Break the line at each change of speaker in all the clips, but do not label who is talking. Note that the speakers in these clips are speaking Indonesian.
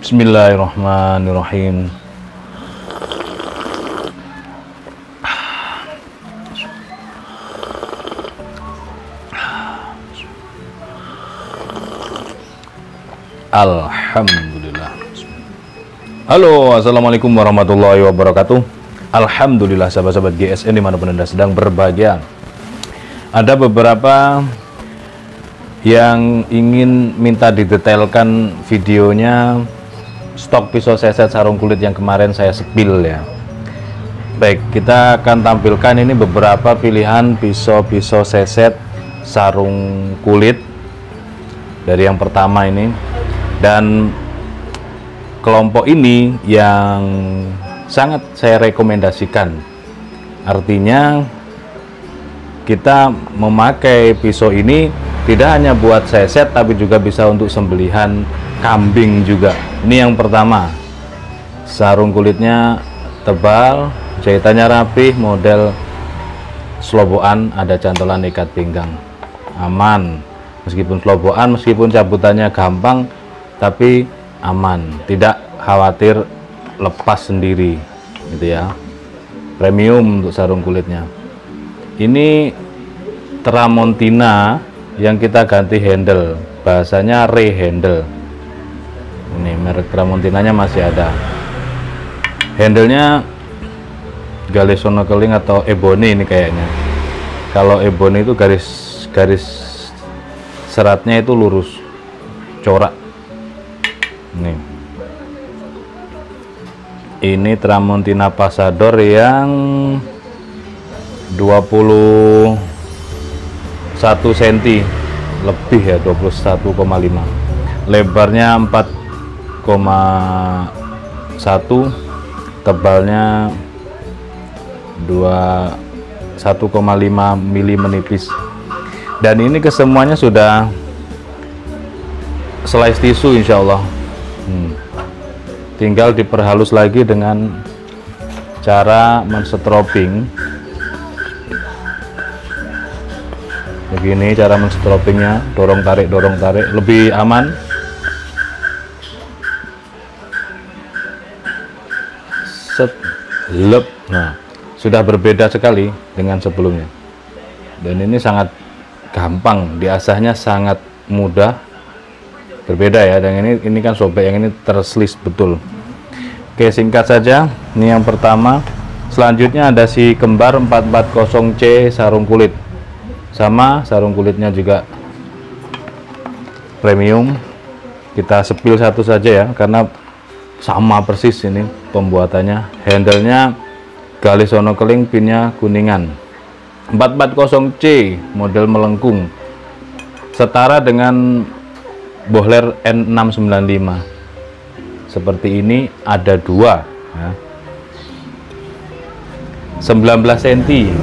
Bismillahirrahmanirrahim. Alhamdulillah. Halo, assalamualaikum warahmatullahi wabarakatuh. Alhamdulillah, sahabat-sahabat GSN dimanapun Anda sedang berbahagia. Ada beberapa yang ingin minta didetailkan videonya stok pisau seset sarung kulit yang kemarin saya spill ya. Baik, kita akan tampilkan ini beberapa pilihan pisau-pisau seset sarung kulit dari yang pertama ini, dan kelompok ini yang sangat saya rekomendasikan. Artinya kita memakai pisau ini tidak hanya buat seset tapi juga bisa untuk sembelihan kambing juga. Ini yang pertama, sarung kulitnya tebal, jahitannya rapih, model sloboan, ada cantolan ikat pinggang, aman. Meskipun sloboan, meskipun cabutannya gampang tapi aman, tidak khawatir lepas sendiri gitu ya. Premium untuk sarung kulitnya. Ini Tramontina yang kita ganti handle, bahasanya re-handle. Ini merek Tramontinanya masih ada. Handlenya Galesono Keling atau Ebony ini kayaknya. Kalau Ebony itu garis seratnya itu lurus, corak. Ini Tramontina Pasador yang 21 cm lebih ya, 21,5. Lebarnya 4,1, tebalnya 1,5 mili menipis. Dan ini kesemuanya sudah slice tisu insya Allah. Tinggal diperhalus lagi dengan cara menstroping. Begini cara menstropingnya, dorong tarik, lebih aman. Nah, sudah berbeda sekali dengan sebelumnya. Dan ini sangat gampang, diasahnya sangat mudah. Berbeda ya, dan ini kan sobek, yang ini terselis betul. Oke, singkat saja. Ini yang pertama. Selanjutnya ada si kembar 440C sarung kulit. Sama, sarung kulitnya juga premium. Kita sepil satu saja ya, karena sama persis ini pembuatannya. Handlenya Galesono Keling, pinnya kuningan. 440C model melengkung, setara dengan Bohler N695. Seperti ini, ada dua ya. 19 cm,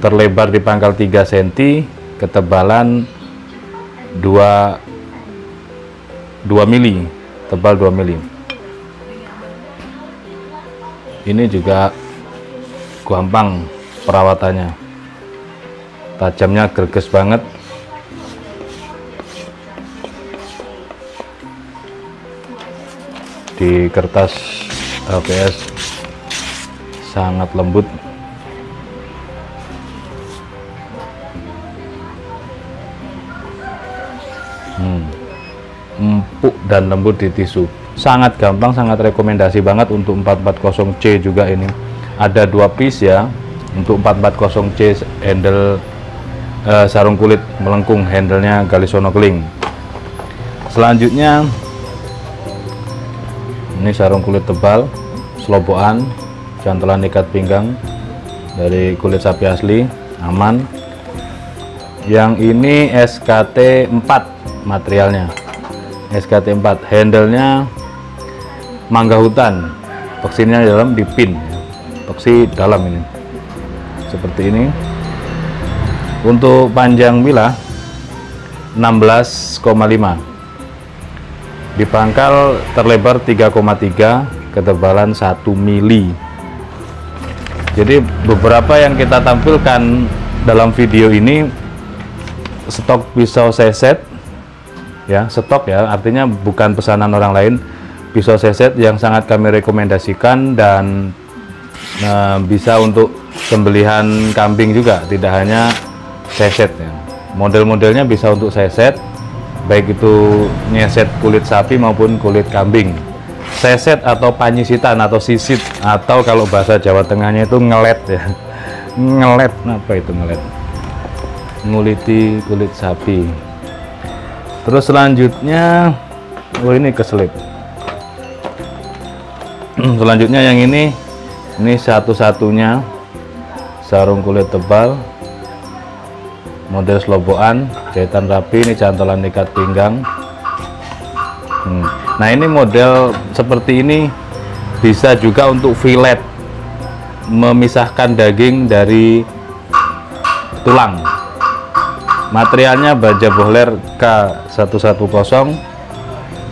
terlebar di pangkal 3 cm, ketebalan 2 mili, tebal 2 mili. Ini juga gampang perawatannya, tajamnya greges banget. Di kertas HPS sangat lembut. Empuk dan lembut di tisu, sangat gampang, sangat rekomendasi banget untuk 440C juga. Ini ada 2 piece ya untuk 440C handle sarung kulit melengkung, handlenya Galesono Keling. Selanjutnya ini sarung kulit tebal, sloboan, cantolan ikat pinggang dari kulit sapi asli, aman. Yang ini SKT 4 materialnya, SKT 4, handlenya mangga hutan, peksinya dalam dipin, peksi dalam ini seperti ini. Untuk panjang bilah 16,5, di pangkal terlebar 3,3, ketebalan 1 mili. Jadi beberapa yang kita tampilkan dalam video ini stok pisau seset ya, stok ya, artinya bukan pesanan orang lain. Pisau seset yang sangat kami rekomendasikan dan bisa untuk sembelihan kambing juga, tidak hanya seset ya. Model-modelnya bisa untuk seset, baik itu nyeset kulit sapi maupun kulit kambing. Seset atau panyisitan atau sisit, atau kalau bahasa Jawa Tengahnya itu ngelet ya. Ngelet, apa itu ngelet? Nguliti kulit sapi. Terus selanjutnya, oh ini keselip. Selanjutnya yang ini satu-satunya sarung kulit tebal model sloboan, jahitan rapi, ini cantolan ikat pinggang. Nah ini model seperti ini bisa juga untuk fillet, memisahkan daging dari tulang. Materialnya baja bohler K110,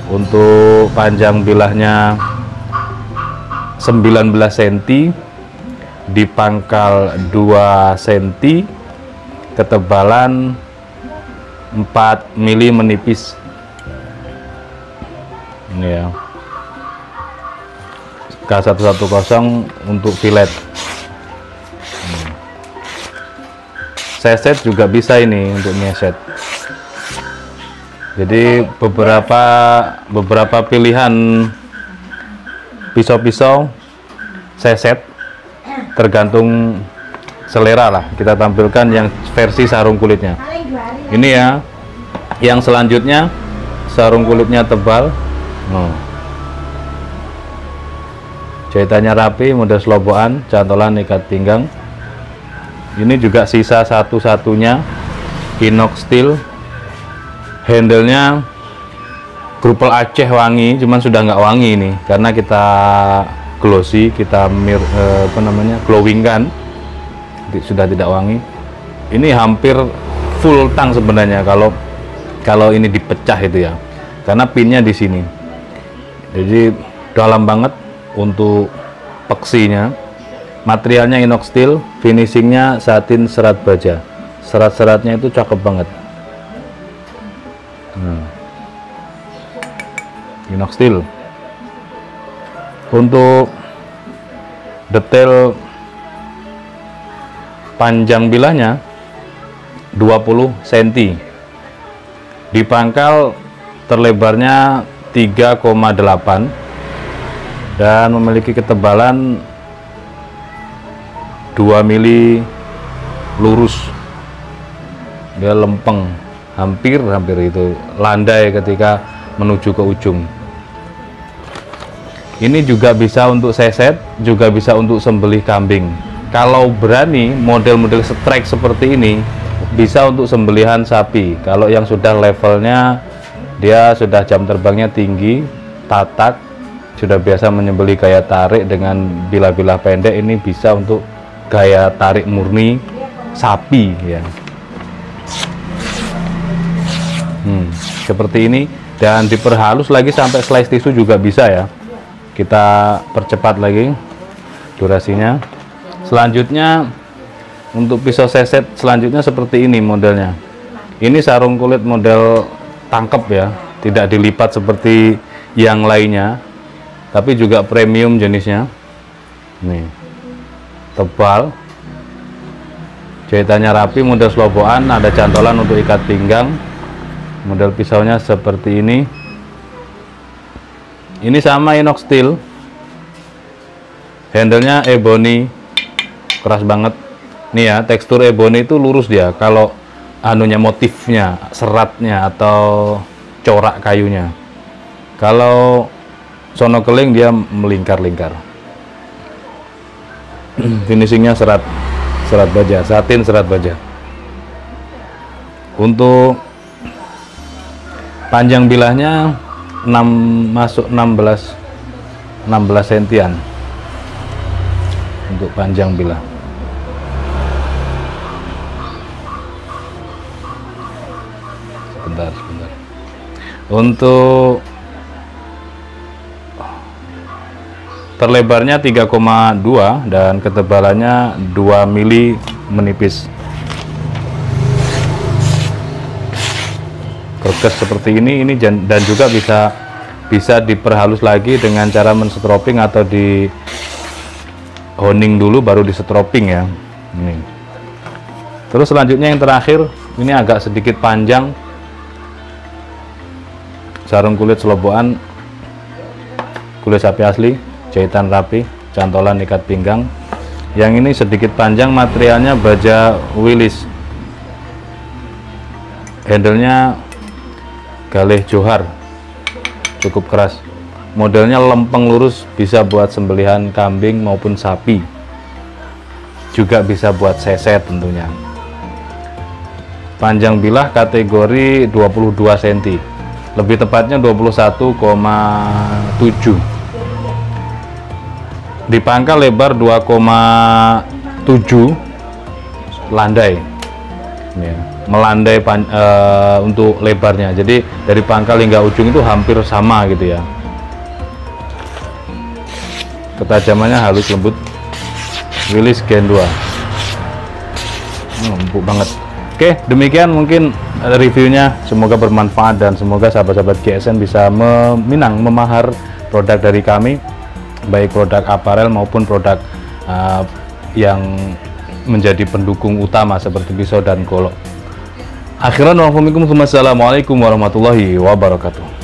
untuk panjang bilahnya 19 cm, di pangkal 2 cm, ketebalan 4 mili menipis. Ini ya, K110 untuk fillet. Seset juga bisa ini untuk nyeset. Jadi beberapa pilihan pisau-pisau seset tergantung selera lah. Kita tampilkan yang versi sarung kulitnya. Ini ya, yang selanjutnya sarung kulitnya tebal, jahitannya rapi, model sloboan, cantolan ikat pinggang. Ini juga sisa satu-satunya inox steel, handle-nya Grupel Aceh wangi, cuman sudah nggak wangi ini karena kita glossy, kita glowing kan, sudah tidak wangi. Ini hampir full tang sebenarnya kalau ini dipecah itu ya, karena pinnya di sini. Jadi dalam banget untuk peksinya. Materialnya inox steel, finishingnya satin serat baja. Serat-seratnya itu cakep banget. Inox steel. Untuk detail panjang bilahnya 20 cm, di pangkal terlebarnya 3,8 dan memiliki ketebalan 2 mili lurus. Dia lempeng, hampir itu landai ketika menuju ke ujung. Ini juga bisa untuk seset, juga bisa untuk sembelih kambing. Kalau berani model-model strike seperti ini bisa untuk sembelihan sapi. Kalau yang sudah levelnya, dia sudah jam terbangnya tinggi, tatak, sudah biasa menyembelih gaya tarik dengan bilah-bilah pendek, ini bisa untuk gaya tarik murni sapi ya. Seperti ini, dan diperhalus lagi sampai slice tisu juga bisa ya. Kita percepat lagi durasinya. Selanjutnya untuk pisau seset selanjutnya seperti ini modelnya. Ini sarung kulit model tangkep ya, tidak dilipat seperti yang lainnya, tapi juga premium jenisnya. Nih, tebal, jahitannya rapi, model sloboan, ada cantolan untuk ikat pinggang. Model pisaunya seperti ini. Ini sama inox steel, handle-nya ebony, keras banget. Nih ya, tekstur ebony itu lurus dia. Kalau anunya, motifnya, seratnya atau corak kayunya. Kalau sono keling dia melingkar-lingkar. Finishingnya serat baja, satin serat baja. Untuk panjang bilahnya 16 sentian untuk panjang bilah. Sebentar. Untuk terlebarnya 3,2 dan ketebalannya 2 mili menipis. berkes seperti ini dan juga bisa diperhalus lagi dengan cara menstroping atau di honing dulu baru di stroping ya. Ini. Terus selanjutnya yang terakhir, ini agak sedikit panjang, sarung kulit selobokan, kulit sapi asli, jahitan rapi, cantolan ikat pinggang. Yang ini sedikit panjang, materialnya baja Willis, handle-nya galih johar, cukup keras. Modelnya lempeng lurus, bisa buat sembelihan kambing maupun sapi, juga bisa buat seset tentunya. Panjang bilah kategori 22 cm, lebih tepatnya 21,7. Di pangkal lebar 2,7 landai ya, melandai untuk lebarnya, jadi dari pangkal hingga ujung itu hampir sama gitu ya. Ketajamannya halus lembut, Willis Gen 2, empuk banget. Oke, demikian mungkin reviewnya, semoga bermanfaat dan semoga sahabat-sahabat GSN bisa memahar produk dari kami, baik produk aparel maupun produk yang menjadi pendukung utama seperti pisau dan golok. Akhirnya, wassalamualaikum warahmatullahi wabarakatuh.